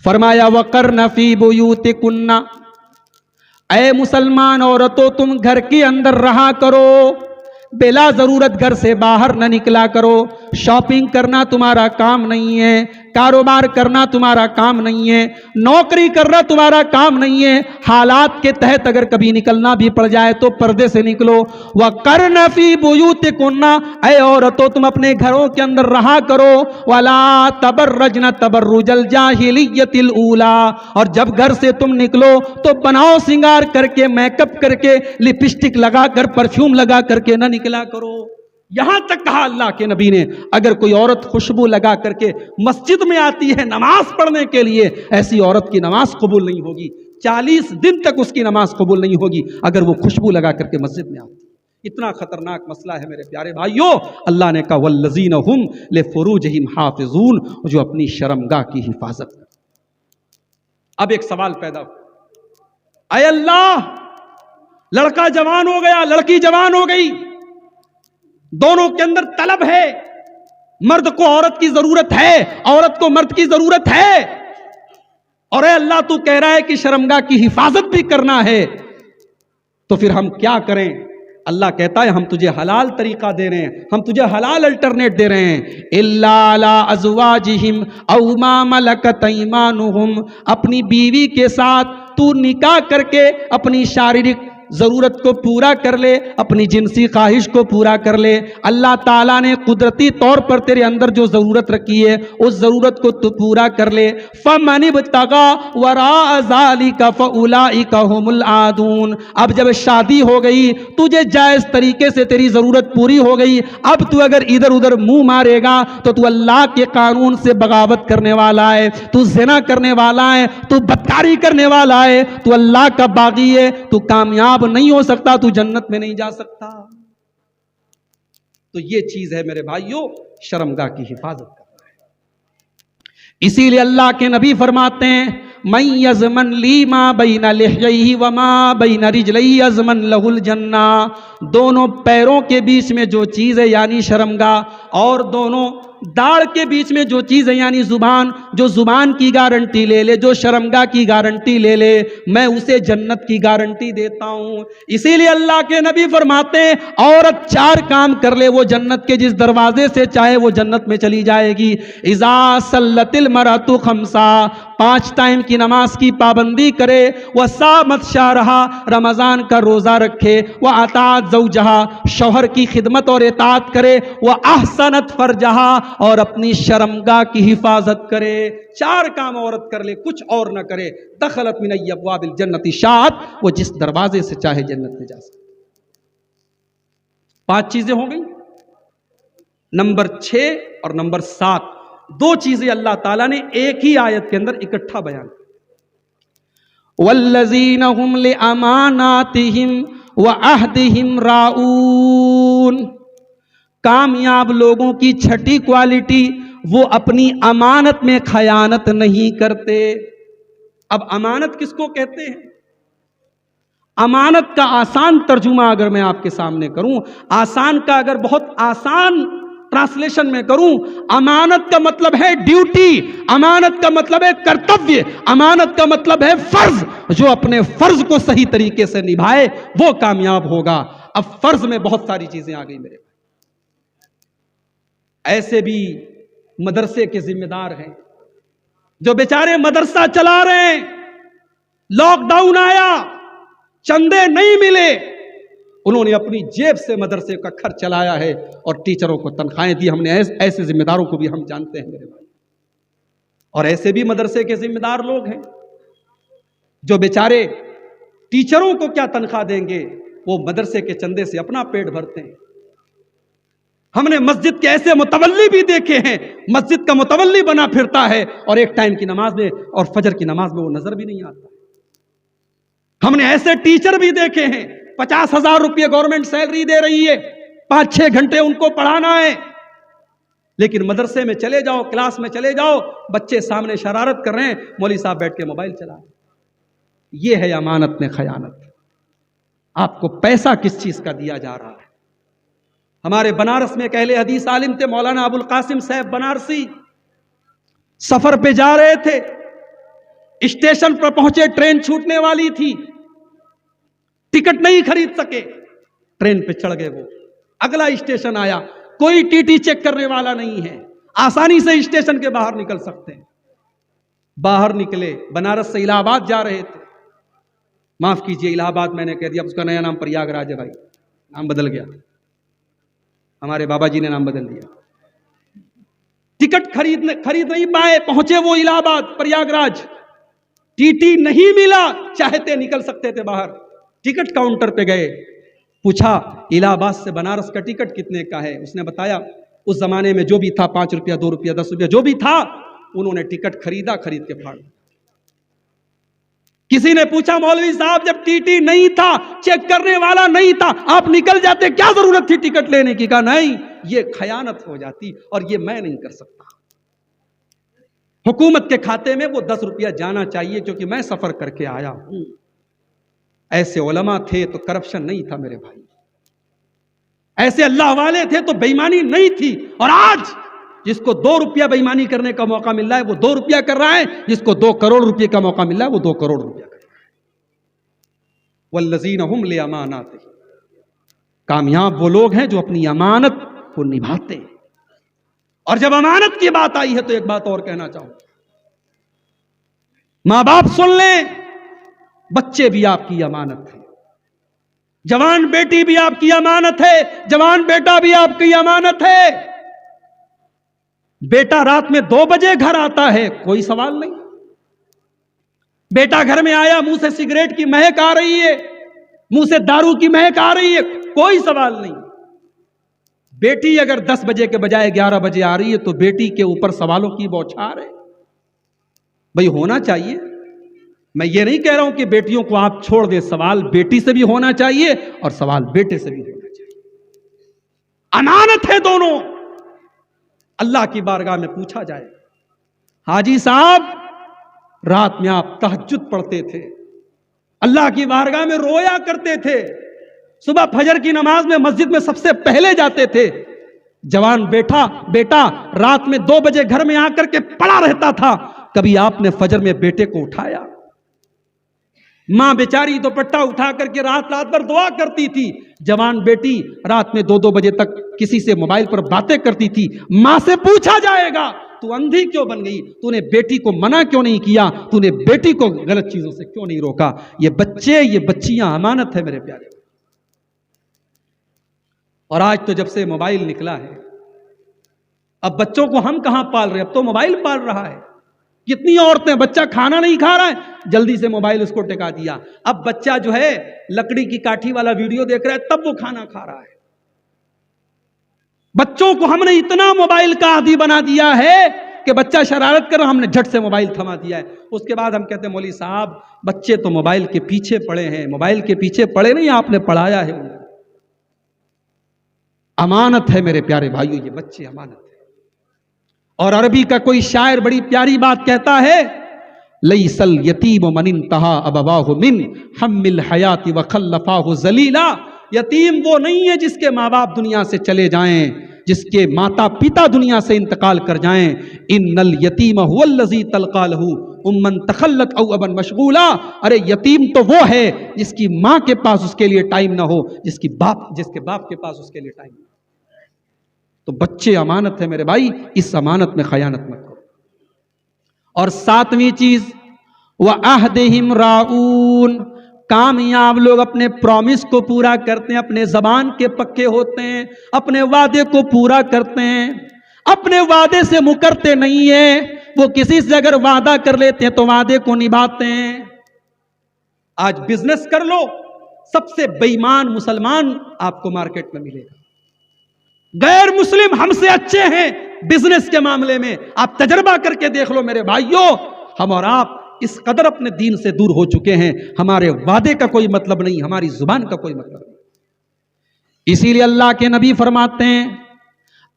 फरमाया वक़र्न फ़ी बुयूतिकुन्ना, ऐ मुसलमान औरतों तुम घर के अंदर रहा करो, बेला जरूरत घर से बाहर न निकला करो। शॉपिंग करना तुम्हारा काम नहीं है, कारोबार करना तुम्हारा काम नहीं है, नौकरी करना तुम्हारा काम नहीं है। हालात के तहत अगर कभी निकलना भी पड़ जाए तो पर्दे से निकलो। वक़र्न फ़ी बुयूतिकुन्ना, ऐ औरतों तुम अपने घरों के अंदर रहा करो। वला तबर्रजन तबर्रुजल जाहिलियतिल ऊला, और जब घर से तुम निकलो तो बनाओ श्रृंगार करके, मेकअप करके, लिपस्टिक लगाकर, परफ्यूम लगा करके न निकला करो। यहां तक कहा अल्लाह के नबी ने, अगर कोई औरत खुशबू लगा करके मस्जिद में आती है नमाज पढ़ने के लिए, ऐसी औरत की नमाज कबूल नहीं होगी। 40 दिन तक उसकी नमाज कबूल नहीं होगी अगर वो खुशबू लगा करके मस्जिद में आती। इतना खतरनाक मसला है मेरे प्यारे भाइयों। अल्लाह ने कहा वल्लज़ीना हुम लिफ़ुरूजिहिम हाफ़िज़ून, जो अपनी शर्मगाह की हिफाजत करते। अब एक सवाल पैदा हो, अय अल्लाह, लड़का जवान हो गया, लड़की जवान हो गई, दोनों के अंदर तलब है, मर्द को औरत की जरूरत है, औरत को मर्द की जरूरत है, और अल्लाह तू कह रहा है कि शर्मगाह की हिफाजत भी करना है, तो फिर हम क्या करें? अल्लाह कहता है हम तुझे हलाल तरीका दे रहे हैं, हम तुझे हलाल अल्टरनेट दे रहे हैं। इल्ला अला अज़वाजिहिम औ मा मलकत ऐमानुहुम, अपनी बीवी के साथ तू निकाह करके अपनी शारीरिक जरूरत को पूरा कर ले, अपनी जिनसी ख्वाहिश को पूरा कर ले। अल्लाह ताला ने कुदरती तौर पर तेरे अंदर जो जरूरत रखी है उस जरूरत को तू पूरा कर ले। फमन इब्तगा वरा ज़ालिका फउलाइका हुमुल आदून, अब जब शादी हो गई, तुझे जायज तरीके से तेरी जरूरत पूरी हो गई, अब तू अगर इधर उधर मुंह मारेगा तो तू अल्लाह के कानून से बगावत करने वाला है, तू ज़िना करने वाला है, तू बदकारी करने वाला है, तू अल्लाह का बागी है, तू कामयाब नहीं हो सकता, तू जन्नत में नहीं जा सकता। तो ये चीज है मेरे भाइयों, शर्मगाह की हिफाजत करना है। इसीलिए अल्लाह के नबी फरमाते हैं मैं यज़मन ली मा बैना लिह्यैहि व मा बैना रिजलैहि यज़मन लहुल जन्ना, दोनों पैरों के बीच में जो चीज है यानी शर्मगाह, और दोनों दाढ़ के बीच में जो चीज है यानी जुबान, जो जुबान की गारंटी ले ले, जो शर्मगाह की गारंटी ले ले, मैं उसे जन्नत की गारंटी देता हूं। इसीलिए अल्लाह के नबी फरमाते हैं औरत 4 काम कर ले, वो जन्नत के जिस दरवाजे से चाहे वो जन्नत में चली जाएगी। इज़ा सल्लतिल मरअतु खम्सा, 5 टाइम की नमाज की पाबंदी करे, वह सामत शाहरहा, रमजान का रोजा रखे, वह अतात ज़ौजहा, शौहर की खिदमत और इताअत करे, वह अहसनत फरजहा, और अपनी शर्मगाह की हिफाजत करे। 4 काम औरत कर ले, कुछ और न करे। दखलत मिन अब्वाबिल जन्नति शात, वो जिस दरवाजे से चाहे जन्नत में जा सकती। 5 चीजें हो गई। नंबर 6 और नंबर 7, 2 चीजें अल्लाह ताला ने एक ही आयत के अंदर इकट्ठा बयान। वल्लज़ीना हुम लिअमानातिहिम व अहदिहिम राऊन, कामयाब लोगों की 6ठी क्वालिटी, वो अपनी अमानत में खयानत नहीं करते। अब अमानत किसको कहते हैं? अमानत का आसान तर्जुमा अगर मैं आपके सामने करूं, आसान का अगर बहुत आसान ट्रांसलेशन में करूं, अमानत का मतलब है ड्यूटी, अमानत का मतलब है कर्तव्य, अमानत का मतलब है फर्ज। जो अपने फर्ज को सही तरीके से निभाए वो कामयाब होगा। अब फर्ज में बहुत सारी चीजें आ गई मेरे, ऐसे भी मदरसे के जिम्मेदार हैं जो बेचारे मदरसा चला रहे हैं, लॉकडाउन आया, चंदे नहीं मिले, उन्होंने अपनी जेब से मदरसे का खर्च चलाया है और टीचरों को तनख्वाहें दी। हमने ऐसे जिम्मेदारों को भी हम जानते हैं मेरे भाई। और ऐसे भी मदरसे के जिम्मेदार लोग हैं जो बेचारे टीचरों को क्या तनख्वाह देंगे, वो मदरसे के चंदे से अपना पेट भरते हैं। हमने मस्जिद के ऐसे मुतवल्ली भी देखे हैं, मस्जिद का मुतवल्ली बना फिरता है और एक टाइम की नमाज में और फजर की नमाज में वो नजर भी नहीं आता। हमने ऐसे टीचर भी देखे हैं, 50,000 रुपये गवर्नमेंट सैलरी दे रही है, 5-6 घंटे उनको पढ़ाना है, लेकिन मदरसे में चले जाओ, क्लास में चले जाओ, बच्चे सामने शरारत कर रहे हैं, मौलवी साहब बैठ के मोबाइल चला रहे। ये है अमानत में खयानत। आपको पैसा किस चीज का दिया जा रहा है? हमारे बनारस में एक अहले हदीस आलिम थे, मौलाना अबुल कासिम साहब बनारसी, सफर पे जा रहे थे, स्टेशन पर पहुंचे, ट्रेन छूटने वाली थी, टिकट नहीं खरीद सके, ट्रेन पे चढ़ गए वो। अगला स्टेशन आया, कोई टीटी चेक करने वाला नहीं है, आसानी से स्टेशन के बाहर निकल सकते हैं। बाहर निकले, बनारस से इलाहाबाद जा रहे थे। माफ कीजिए, इलाहाबाद मैंने कह दिया, उसका नया नाम प्रयागराज है भाई, नाम बदल गया, हमारे बाबा जी ने नाम बदल दिया। टिकट खरीद नहीं पाए, पहुंचे वो इलाहाबाद, प्रयागराज, टीटी नहीं मिला, चाहते निकल सकते थे बाहर। टिकट काउंटर पे गए, पूछा इलाहाबाद से बनारस का टिकट कितने का है? उसने बताया उस जमाने में जो भी था, 5 रुपया, 2 रुपया, 10 रुपया, जो भी था, उन्होंने टिकट खरीदा, खरीद के फाड़। किसी ने पूछा मौलवी साहब, जब टीटी नहीं था, चेक करने वाला नहीं था, आप निकल जाते, क्या जरूरत थी टिकट लेने की? कहा नहीं, ये खयानत हो जाती और ये मैं नहीं कर सकता। हुकूमत के खाते में वो 10 रुपया जाना चाहिए, क्योंकि मैं सफर करके आया हूं। ऐसे उलमा थे तो करप्शन नहीं था मेरे भाई, ऐसे अल्लाह वाले थे तो बेईमानी नहीं थी। और आज जिसको 2 रुपया बेईमानी करने का मौका मिल रहा है वो 2 रुपया कर रहा है, जिसको 2 करोड़ रुपये का मौका मिल रहा है वो 2 करोड़ रुपया कर रहा है। वल्लज़ीना हुम लिअमानातिहिम, कामयाब वो लोग हैं जो अपनी अमानत को निभाते हैं। और जब अमानत की बात आई है तो एक बात और कहना चाहूंगा, मां बाप सुन लें, बच्चे भी आपकी अमानत है, जवान बेटी भी आपकी अमानत है, जवान बेटा भी आपकी अमानत है। बेटा रात में 2 बजे घर आता है, कोई सवाल नहीं। बेटा घर में आया, मुंह से सिगरेट की महक आ रही है, मुंह से दारू की महक आ रही है, कोई सवाल नहीं। बेटी अगर 10 बजे के बजाय 11 बजे आ रही है तो बेटी के ऊपर सवालों की बौछार है। भाई होना चाहिए, मैं ये नहीं कह रहा हूं कि बेटियों को आप छोड़ दे, सवाल बेटी से भी होना चाहिए और सवाल बेटे से भी होना चाहिए। अमानत है दोनों, अल्लाह की बारगाह में पूछा जाए। हाजी साहब, रात में आप तहज्जुद पढ़ते थे, अल्लाह की बारगाह में रोया करते थे, सुबह फजर की नमाज में मस्जिद में सबसे पहले जाते थे। जवान बेटा रात में 2 बजे घर में आकर के पड़ा रहता था, कभी आपने फजर में बेटे को उठाया? मां बेचारी दुपट्टा उठा करके रात भर दुआ करती थी, जवान बेटी रात में 2-2 बजे तक किसी से मोबाइल पर बातें करती थी। मां से पूछा जाएगा, तू अंधी क्यों बन गई? तूने बेटी को मना क्यों नहीं किया? तूने बेटी को गलत चीजों से क्यों नहीं रोका? ये बच्चे, ये बच्चियां अमानत है मेरे प्यारे। और आज तो जब से मोबाइल निकला है, अब बच्चों को हम कहां पाल रहे, अब तो मोबाइल पाल रहा है। कितनी औरतें, बच्चा खाना नहीं खा रहा है, जल्दी से मोबाइल उसको टिका दिया। अब बच्चा जो है लकड़ी की काठी वाला वीडियो देख रहा है, तब वो खाना खा रहा है। बच्चों को हमने इतना मोबाइल का आदी बना दिया है कि बच्चा शरारत कर रहा, हमने झट से मोबाइल थमा दिया है। उसके बाद हम कहते हैं मौलवी साहब, बच्चे तो मोबाइल के पीछे पड़े हैं। मोबाइल के पीछे पड़े नहीं, आपने पढ़ाया है उनको। अमानत है मेरे प्यारे भाइयों, ये बच्चे अमानत है। और अरबी का कोई शायर बड़ी प्यारी बात कहता है, लईसल यतीम मन इंतहा अबवाहु मिन हम्मिल हयाति व खल्लफाहु जलीला। यतीम वो नहीं है जिसके माँ बाप दुनिया से चले जाएं, जिसके माता पिता दुनिया से इंतकाल कर जाएं। इन्नल यतीम हुवल्लज़ी तलक़ा लहू उम्मन तखल्लत औ अबन मशगूला। अरे यतीम तो वो है जिसकी माँ के पास उसके लिए टाइम ना हो, जिसके बाप के पास उसके लिए टाइम ना हो। तो बच्चे अमानत है मेरे भाई, इस अमानत में खयानत मत करो। और 7वीं चीज, व अहदिहिम राऊन, कामयाब लोग अपने प्रॉमिस को पूरा करते हैं, अपने जबान के पक्के होते हैं, अपने वादे को पूरा करते हैं, अपने वादे से मुकरते नहीं है। वो किसी से अगर वादा कर लेते हैं तो वादे को निभाते हैं। आज बिजनेस कर लो, सबसे बेईमान मुसलमान आपको मार्केट में मिलेगा। गैर मुस्लिम हमसे अच्छे हैं बिजनेस के मामले में, आप तजर्बा करके देख लो मेरे भाइयों। हम और आप इस कदर अपने दीन से दूर हो चुके हैं, हमारे वादे का कोई मतलब नहीं, हमारी जुबान का कोई मतलब नहीं। इसीलिए अल्लाह के नबी फरमाते हैं,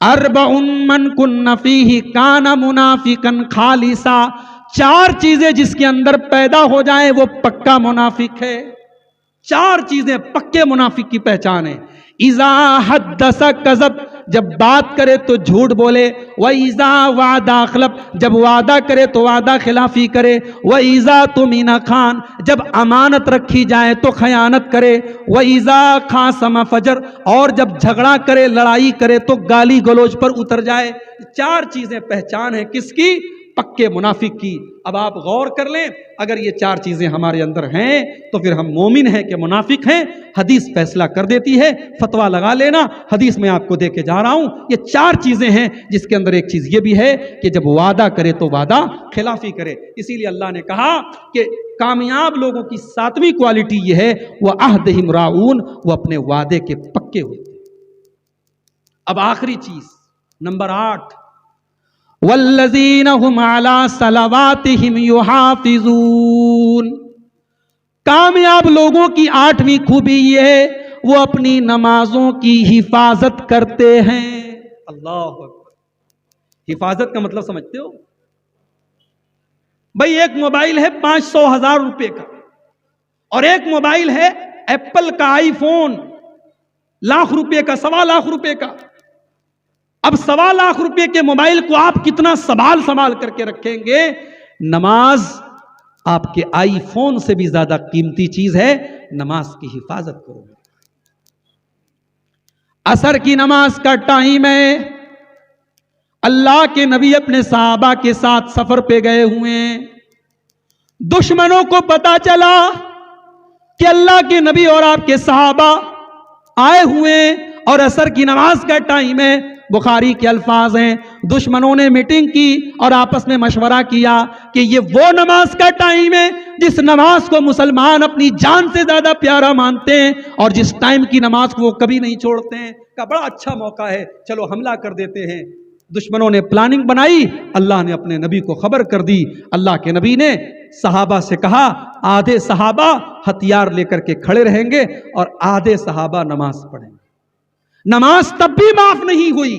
अर्बउन मन कुन्न फीही काना मुनाफिकन खालिसा। 4 चीजें जिसके अंदर पैदा हो जाए वो पक्का मुनाफिक है। 4 चीजें पक्के मुनाफिक की पहचान है। इज़ा हद्दसा कज़ब, जब बात करे तो झूठ बोले, व ईज़ा वादा अखलफ, जब वादा करे तो वादा खिलाफी करे, व ईज़ा तुमीना खान, जब अमानत रखी जाए तो खयानत करे, व ईज़ा खासमा फजर, और जब झगड़ा करे लड़ाई करे तो गाली गलौज पर उतर जाए। चार चीजें पहचान है किसकी? पक्के मुनाफिक की। अब आप गौर कर लें, अगर ये चार चीजें हमारे अंदर हैं तो फिर हम मोमिन हैं कि मुनाफिक हैं। हदीस फैसला कर देती है, फतवा लगा लेना। हदीस में आपको दे के जा रहा हूं, ये चार चीजें हैं जिसके अंदर एक चीज ये भी है कि जब वादा करे तो वादा खिलाफी करे। इसीलिए अल्लाह ने कहा कि कामयाब लोगों की सातवीं क्वालिटी ये है, वह अहदिहिम राऊन, वो अपने वादे के पक्के होते हैं। अब आखिरी चीज नंबर 8, वल्लज़ीना हुम अला सलावातिहिम युहाफिजून। कामयाब लोगों की 8वीं खूबी ये है, वो अपनी नमाजों की हिफाजत करते हैं। अल्लाह अकबर। हिफाजत का मतलब समझते हो भाई? एक मोबाइल है 500,000 रुपए का और एक मोबाइल है एप्पल का आईफोन लाख रुपए का, 1.25 लाख रुपए का। अब 1.25 लाख रुपए के मोबाइल को आप कितना संभाल करके रखेंगे? नमाज आपके आईफोन से भी ज्यादा कीमती चीज है। नमाज की हिफाजत करो। असर की नमाज का टाइम है। अल्लाह के नबी अपने सहाबा के साथ सफर पे गए हुए हैं। दुश्मनों को पता चला कि अल्लाह के नबी और आपके सहाबा आए हुए और असर की नमाज का टाइम है। बुखारी के अल्फाज हैं, दुश्मनों ने मीटिंग की और आपस में मशवरा किया कि ये वो नमाज का टाइम है जिस नमाज को मुसलमान अपनी जान से ज्यादा प्यारा मानते हैं और जिस टाइम की नमाज को वो कभी नहीं छोड़ते हैं। का बड़ा अच्छा मौका है, चलो हमला कर देते हैं। दुश्मनों ने प्लानिंग बनाई, अल्लाह ने अपने नबी को खबर कर दी। अल्लाह के नबी ने सहाबा से कहा, आधे सहाबा हथियार लेकर के खड़े रहेंगे और आधे सहाबा नमाज पढ़ेंगे। नमाज तब भी माफ नहीं हुई।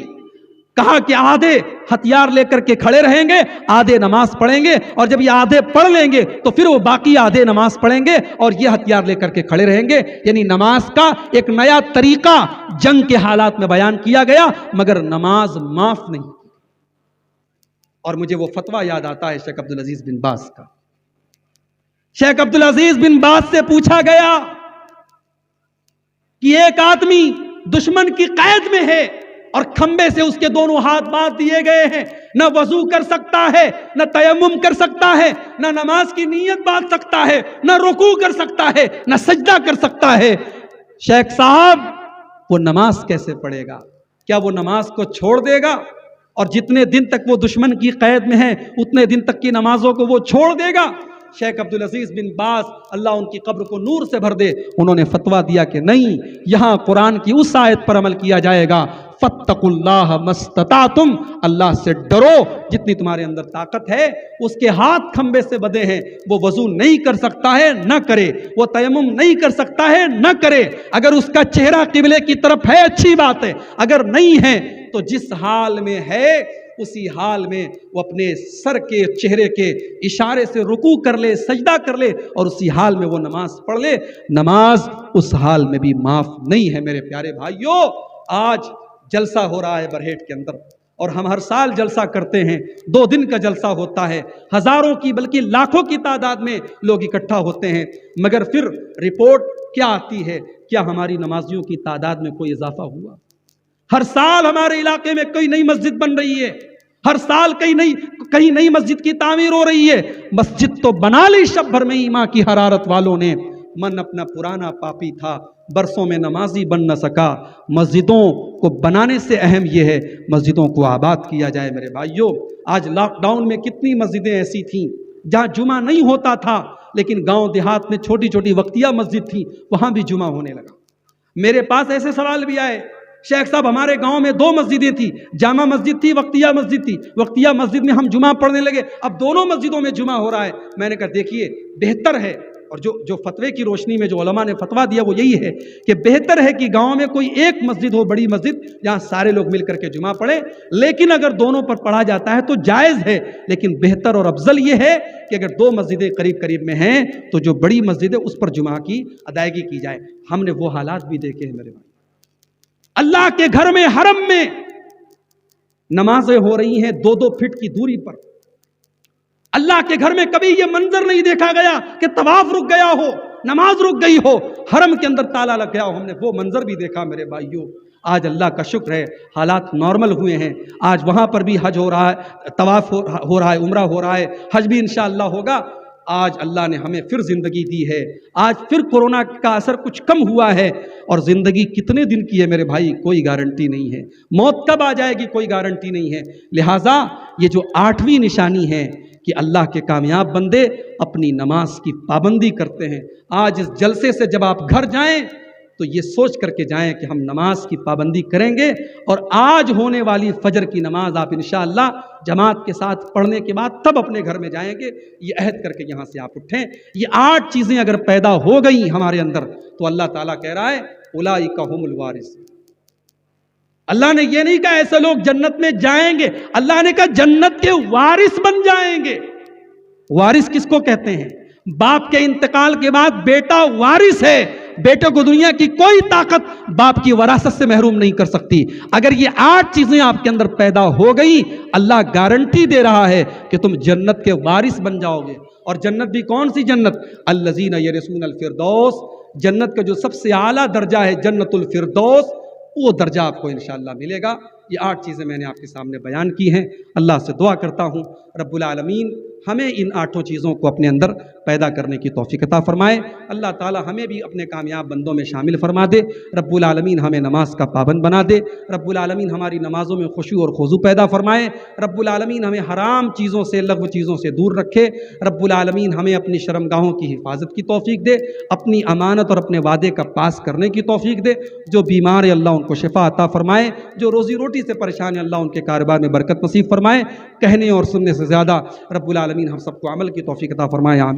कहा कि आधे हथियार लेकर के खड़े रहेंगे, आधे नमाज पढ़ेंगे, और जब ये आधे पढ़ लेंगे तो फिर वो बाकी आधे नमाज पढ़ेंगे और ये हथियार लेकर के खड़े रहेंगे। यानी नमाज का एक नया तरीका जंग के हालात में बयान किया गया, मगर नमाज माफ नहीं। और मुझे वो फतवा याद आता है शेख अब्दुल अजीज बिन बाज का। शेख अब्दुल अजीज बिन बाज से पूछा गया कि एक आदमी दुश्मन की कैद में है और खंबे से उसके दोनों हाथ बांध दिए गए हैं, न वजू कर सकता है, न तयम्मुम कर सकता है, न नमाज की नीयत बांध सकता है, न रुकू कर सकता है, न सजदा कर सकता है। शेख साहब, वो नमाज कैसे पढ़ेगा? क्या वो नमाज को छोड़ देगा और जितने दिन तक वो दुश्मन की कैद में है उतने दिन तक की नमाजों को वो छोड़ देगा? शेख अब्दुल अजीज बिन बाज, अल्लाह उनकी कब्र को नूर से भर दे, उन्होंने फतवा दिया कि नहीं, यहां कुरान की उस आयत पर अमल किया जाएगा, फत्तकुल्लाह मस्ततातुम, अल्लाह से डरो जितनी तुम्हारे अंदर ताकत है। उसके हाथ खंबे से बंधे हैं, वो वजू नहीं कर सकता है, न करे। वो तयम्मुम नहीं कर सकता है, न करे। अगर उसका चेहरा किबले की तरफ है, अच्छी बात है, अगर नहीं है तो जिस हाल में है उसी हाल में वो अपने सर के चेहरे के इशारे से रुकू कर ले, सजदा कर ले और उसी हाल में वो नमाज पढ़ ले। नमाज उस हाल में भी माफ नहीं है। मेरे प्यारे भाइयों, आज जलसा हो रहा है बरहेट के अंदर और हम हर साल जलसा करते हैं। 2 दिन का जलसा होता है, हजारों की बल्कि लाखों की तादाद में लोग इकट्ठा होते हैं, मगर फिर रिपोर्ट क्या आती है? क्या हमारी नमाजियों की तादाद में कोई इजाफा हुआ? हर साल हमारे इलाके में कोई नई मस्जिद बन रही है, हर साल कहीं नई मस्जिद की तामीर हो रही है। मस्जिद तो बना ली शब भर में ही मां की हरारत वालों ने। मन अपना पुराना पापी था, बरसों में नमाजी बन न सका। मस्जिदों को बनाने से अहम यह है मस्जिदों को आबाद किया जाए। मेरे भाइयों, आज लॉकडाउन में कितनी मस्जिदें ऐसी थीं जहां जुमा नहीं होता था, लेकिन गांव देहात में छोटी छोटी वक्तिया मस्जिद थी, वहां भी जुमा होने लगा। मेरे पास ऐसे सवाल भी आए, शेख साहब हमारे गांव में 2 मस्जिदें थी, जामा मस्जिद थी, वक्तिया मस्जिद थी। वक्तिया मस्जिद में हम जुमा पढ़ने लगे, अब दोनों मस्जिदों में जुमा हो रहा है। मैंने कहा देखिए बेहतर है, और जो फतवे की रोशनी में जो उलमा ने फतवा दिया वो यही है कि बेहतर है कि गांव में कोई एक मस्जिद हो, बड़ी मस्जिद, जहां सारे लोग मिलकर के जुमा पढ़े। लेकिन अगर दोनों पर पढ़ा जाता है तो जायज़ है, लेकिन बेहतर और अफजल ये है कि अगर 2 मस्जिदें करीब करीब में हैं तो जो बड़ी मस्जिद है उस पर जुमा की अदायगी की जाए। हमने वो हालात भी देखे हैं मेरे भाई। अल्लाह के घर में, हरम में नमाजें हो रही हैं 2-2 फीट की दूरी पर। अल्लाह के घर में कभी यह मंजर नहीं देखा गया कि तवाफ रुक गया हो, नमाज रुक गई हो, हरम के अंदर ताला लग गया हो। हमने वो मंजर भी देखा मेरे भाइयों। आज अल्लाह का शुक्र है हालात नॉर्मल हुए हैं। आज वहां पर भी हज हो रहा है, तवाफ हो रहा है, उम्रा हो रहा है, हज भी इंशाअल्लाह होगा। आज अल्लाह ने हमें फिर जिंदगी दी है। आज फिर कोरोना का असर कुछ कम हुआ है। और जिंदगी कितने दिन की है मेरे भाई, कोई गारंटी नहीं है। मौत कब आ जाएगी कोई गारंटी नहीं है। लिहाजा ये जो 8वीं निशानी है कि अल्लाह के कामयाब बंदे अपनी नमाज की पाबंदी करते हैं। आज इस जलसे से जब आप घर जाएं तो ये सोच करके जाएं कि हम नमाज की पाबंदी करेंगे। और आज होने वाली फजर की नमाज आप इंशाअल्लाह जमात के साथ पढ़ने के बाद तब अपने घर में जाएंगे। ये अहद करके यहाँ से आप उठें। ये 8 चीज़ें अगर पैदा हो गई हमारे अंदर तो अल्लाह ताला कह रहा है उलाइका हुमुल वारिस। अल्लाह ने ये नहीं कहा ऐसे लोग जन्नत में जाएंगे, अल्लाह ने कहा जन्नत के वारिस बन जाएंगे। वारिस किसको कहते हैं? बाप के इंतकाल के बाद बेटा वारिस है। बेटे को दुनिया की कोई ताकत बाप की वरासत से महरूम नहीं कर सकती। अगर ये 8 चीजें आपके अंदर पैदा हो गई, अल्लाह गारंटी दे रहा है कि तुम जन्नत के वारिस बन जाओगे। और जन्नत भी कौन सी जन्नत? अल्लज़ीना यरिसूनल फिरदौस। जन्नत का जो सबसे आला दर्जा है जन्नतुल फिरदौस, वो दर्जा आपको इंशाअल्लाह मिलेगा। ये 8 चीज़ें मैंने आपके सामने बयान की हैं। अल्लाह से दुआ करता हूँ रब्बुल आलमीन हमें इन 8 चीज़ों को अपने अंदर पैदा करने की तौफीक अता फरमाए। अल्लाह ताला हमें भी अपने कामयाब बंदों में शामिल फरमा दे। रब्बुल आलमीन हमें नमाज का पाबंद बना दे। रब्बुल आलमीन हमारी नमाज़ों में खुशू और खुजू पैदा फरमाए। रब्बुल आलमीन हमें हराम चीज़ों से, लग़्व चीज़ों से दूर रखे। रब्बुल आलमीन हमें अपनी शर्मगाहों की हिफाजत की तौफीक दे, अपनी अमानत और अपने वादे का पास करने की तौफीक दे। जो बीमार है अल्लाह उनको शिफा अता फरमाए। जो रोज़ी रोटी से परेशान है अल्लाह उनके कारोबार में बरकत नसीब फरमाए। कहने और सुनने से ज़्यादा रब्बुल आलमीन हम सबको अमल की तौफीक अता फरमाए। आमीन।